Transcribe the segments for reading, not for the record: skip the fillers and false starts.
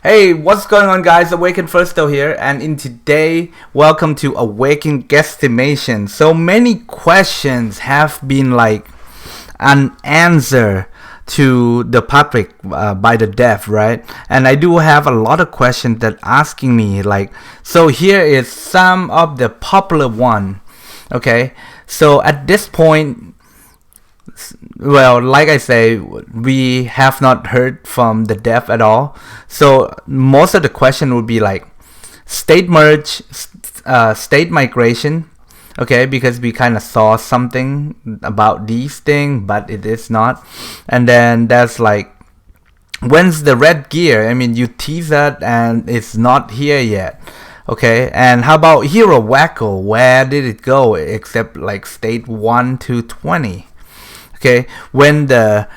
Hey, what's going on, guys? AwakenFirsto here, and in today, welcome to Awaken Guessimation. So many questions have been unanswered to the public by the dev, right? And I do have a lot of questions that asking me so here is some of the popular one. Okay, so at this point, well, like I say, we have not heard from the dev at all. So most of the question would be state merge, state migration. Okay, because we kind of saw something about these things, but it is not. And then there's when's the red gear? I mean, you tease that and it's not here yet. Okay, and how about hero Wacko? Where did it go except state 1 to 20? Okay, when the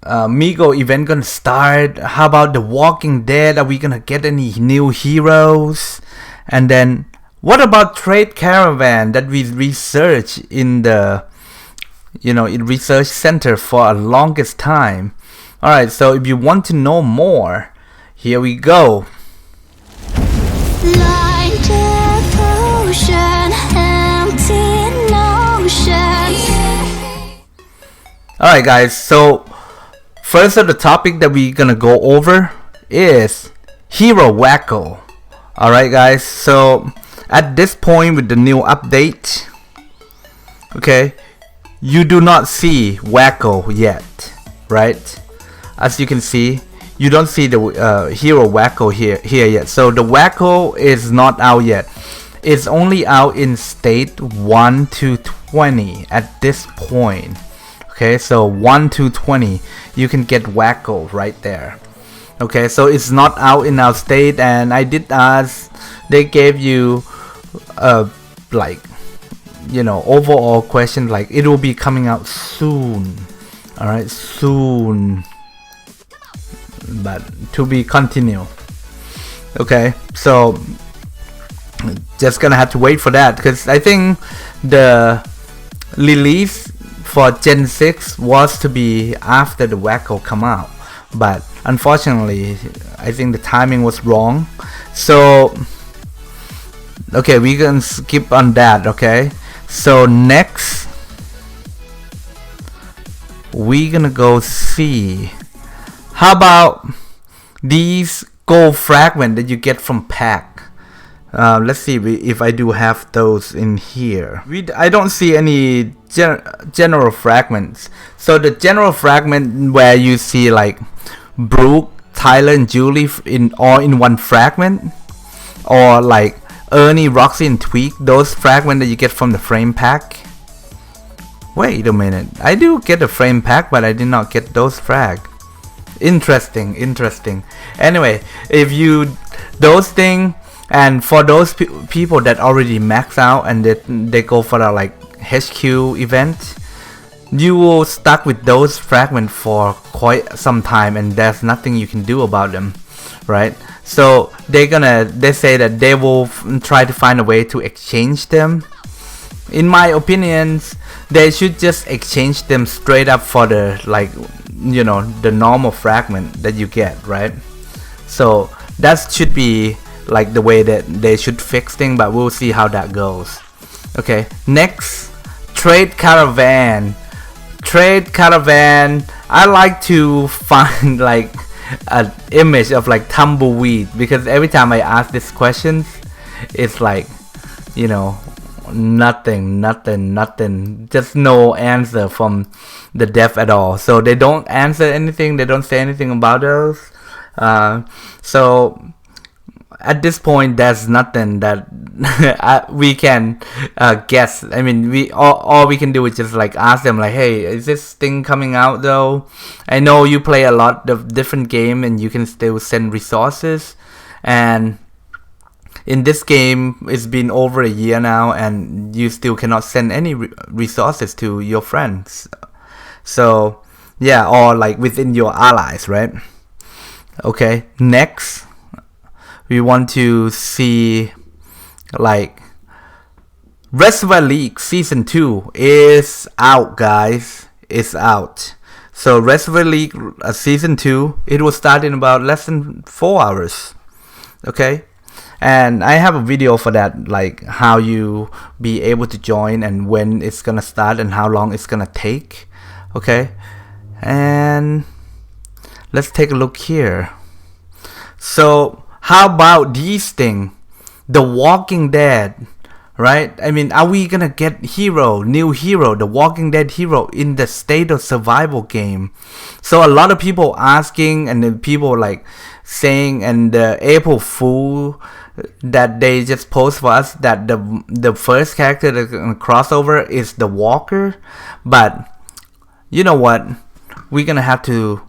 M.I.G.O event gonna start? How about the Walking Dead? Are we gonna get any new heroes? And then what about trade Caravan that we research in the in research center for a longest time? Alright, so if you want to know more, here we go. Like devotion, empty notion. Alright guys, so first of the topic that we're gonna go over is Hero Wacko. Alright guys, so at this point with the new update, okay, you do not see Wacko yet, right? As you can see, you don't see the Hero Wacko here yet. So the Wacko is not out yet. It's only out in state 1 to 20 at this point. Okay, so 1 to 20, you can get Wacko right there. Okay, so it's not out in our state, and I did ask, they gave you overall question it will be coming out soon. Alright, soon, but to be continued. Okay, so just gonna have to wait for that, because I think the release for Gen 6 was to be after the Wacko come out, but unfortunately I think the timing was wrong. So okay, we can skip on that. Okay, so next we gonna go see how about these gold fragment that you get from pack. Let's see if I do have those in here. I don't see any general fragments. So the general fragment where you see Brooke, Tyler, and Julie all in one fragment, or Ernie, Roxy, and Tweak, those fragments that you get from the frame pack. Wait a minute, I do get a frame pack, but I did not get those frag. Interesting. Anyway, if you those things. And for those people that already max out and they go for the HQ event, you will stuck with those fragments for quite some time, and there's nothing you can do about them, right? So they say that they will try to find a way to exchange them. In my opinions, they should just exchange them straight up for the the normal fragment that you get, right? So that should be the way that they should fix things, but we'll see how that goes. Okay, next, trade Caravan. I like to find an image of tumbleweed, because every time I ask these questions, it's nothing, just no answer from the dev at all. So they don't answer anything, they don't say anything about those. So at this point, there's nothing that we can guess. I mean, all we can do is just ask them hey, is this thing coming out though? I know you play a lot of different game and you can still send resources, and in this game it's been over a year now and you still cannot send any resources to your friends. So yeah, or within your allies, right? Okay, next we want to see Reservoir League Season 2 is out, guys. It's out. So Reservoir League season 2, it will start in about less than 4 hours. Okay, and I have a video for that, like how you be able to join and when it's gonna start and how long it's gonna take. Okay, and let's take a look here. So how about these things? The Walking Dead, right? I mean, are we gonna get new hero, the Walking Dead hero in the State of Survival game? So a lot of people asking, and then people like saying, and the April Fool that they just post for us, that the first character that's gonna crossover is the Walker. But you know what? We're gonna have to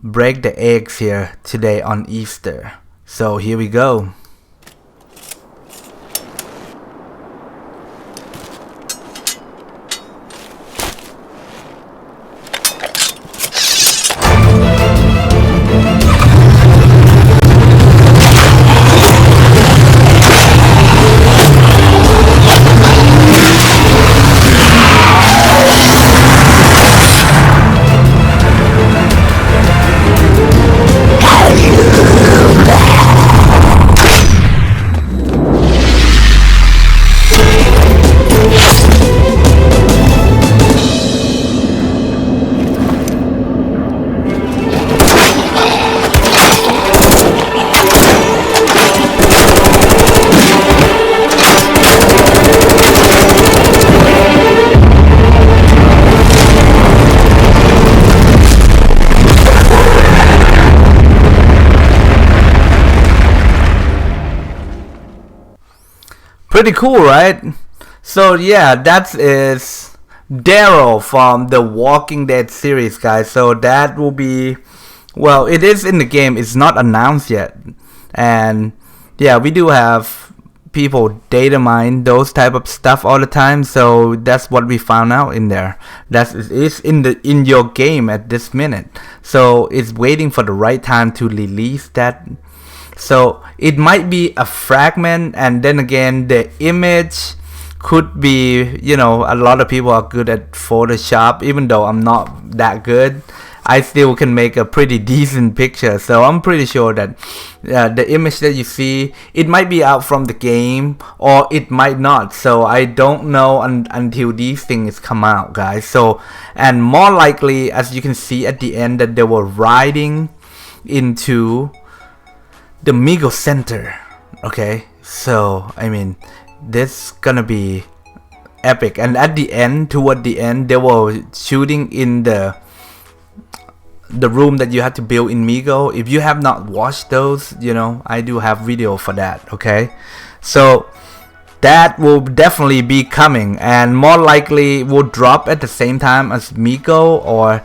break the eggs here today on Easter. So here we go. Pretty cool, right? So yeah, that is Daryl from the Walking Dead series, guys. So that will be, well, it is in the game. It's not announced yet. And yeah, we do have people data mine those type of stuff all the time. So that's what we found out in there. That is in your game at this minute. So it's waiting for the right time to release that. So it might be a fragment, and then again the image could be, you know, a lot of people are good at Photoshop. Even though I'm not that good, I still can make a pretty decent picture. So I'm pretty sure that the image that you see, it might be out from the game or it might not. So I don't know until these things come out, guys. So, and more likely, as you can see at the end, that they were riding into the M.I.G.O center. Okay, so I mean, this gonna be epic. And at the end, toward the end, they were shooting in the room that you had to build in M.I.G.O. If you have not watched those, you know, I do have video for that. Okay, so that will definitely be coming, and more likely will drop at the same time as M.I.G.O or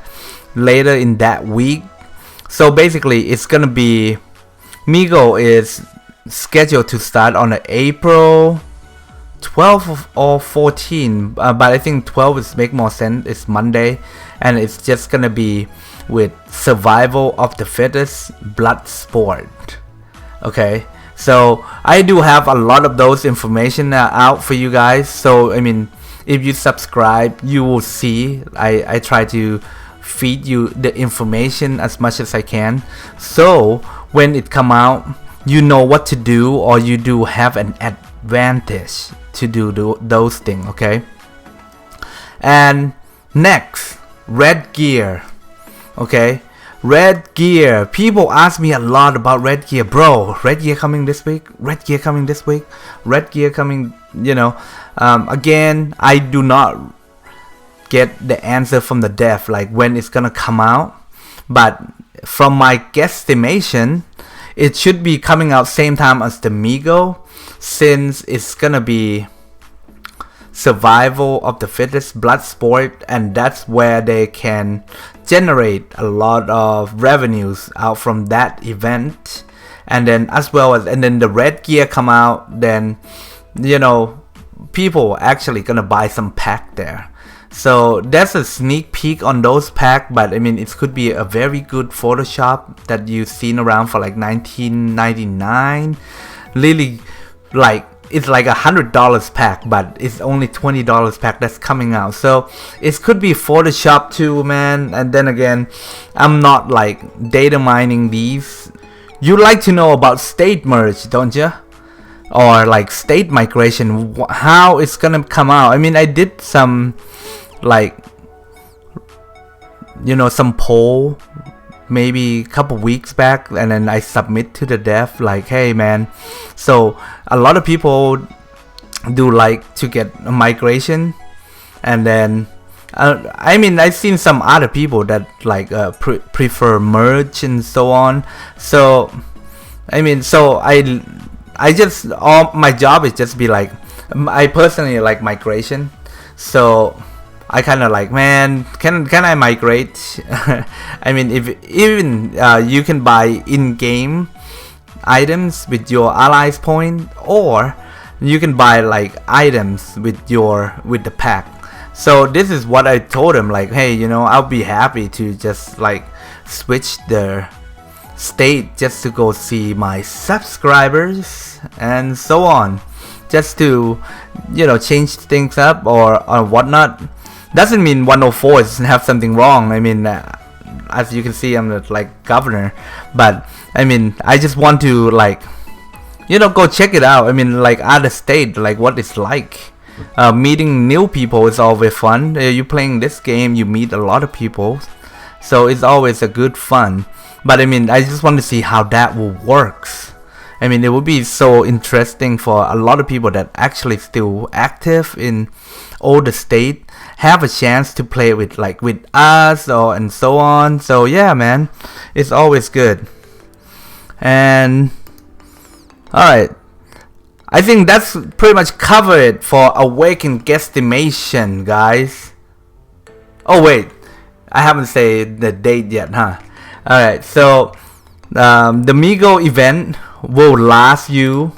later in that week. So basically, it's gonna be, M.I.G.O is scheduled to start on April 12 or 14, but I think 12 is make more sense. It's Monday, and it's just gonna be with survival of the fittest, blood sport. Okay, so I do have a lot of those information out for you guys. So I mean, if you subscribe, you will see I try to feed you the information as much as I can, so when it come out, you know what to do, or you do have an advantage to do those things. Okay, and next, red gear. Okay, red gear. People ask me a lot about red gear. Bro, red gear coming this week? Red gear coming this week? Red gear coming, you know. Again, I do not get the answer from the dev, like when it's gonna come out. But from my guesstimation, it should be coming out same time as the M.I.G.O, since it's gonna be survival of the fittest, blood sport, and that's where they can generate a lot of revenues out from that event. And then as well as, and then the red gear come out, then, you know, people actually gonna buy some pack there. So that's a sneak peek on those pack, but I mean, it could be a very good Photoshop that you've seen around for like $19.99. Really, like it's like $100 pack, but it's only $20 pack that's coming out. So it could be Photoshop too, man. And then again, I'm not like data mining these. You like to know about state merge, don't you? Or like state migration, how it's gonna come out. I mean, I did some like, you know, some poll maybe a couple weeks back, and then I submit to the dev like, hey man, so a lot of people do like to get a migration, and then I mean, I've seen some other people that like prefer merge and so on. So I mean, so I just, all my job is just be like, I personally like migration, so I kind of like, man, can I migrate? I mean, if even you can buy in-game items with your allies point, or you can buy like items with the pack. So this is what I told him, like, hey, you know, I'll be happy to just like switch the state just to go see my subscribers and so on, just to, you know, change things up or whatnot. Doesn't mean 104 doesn't have something wrong. I mean, as you can see, I'm not like governor, but I mean, I just want to like, you know, go check it out. I mean, like other state, like what it's like. Meeting new people is always fun. You playing this game, you meet a lot of people, so it's always a good fun. But I mean, I just want to see how that will works. I mean, it would be so interesting for a lot of people that actually still active in older state have a chance to play with like with us or and so on. So yeah, man, it's always good. And alright, I think that's pretty much covered for Awaken Guessimation, guys. Oh wait, I haven't said the date yet, huh? Alright, so the M.I.G.O event will last you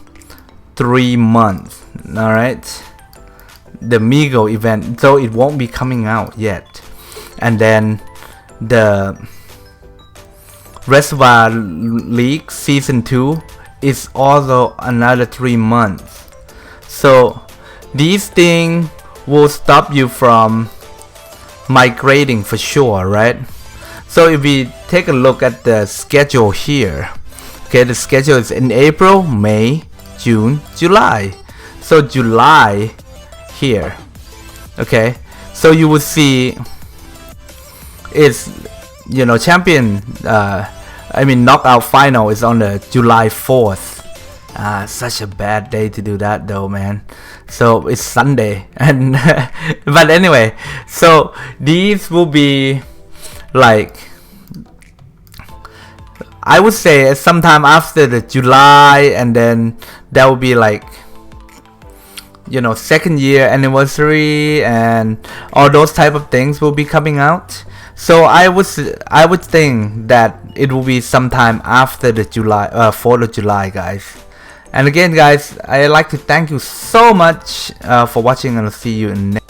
3 months. Alright, the M.I.G.O event, so it won't be coming out yet. And then the Reservoir League Season 2 is also another 3 months. So these things will stop you from migrating for sure, right? So if we take a look at the schedule here, okay, the schedule is in April, May, June, July. So July here, okay, so you will see it's, you know, champion, I mean knockout final is on the July 4th. Such a bad day to do that though, man. So it's Sunday, and but anyway, so these will be like, I would say sometime after the July, and then that will be like, you know, 2nd year anniversary and all those type of things will be coming out. So I would think that it will be sometime after the July, 4th of July, guys. And again, guys, I'd like to thank you so much for watching, and I'll see you in next.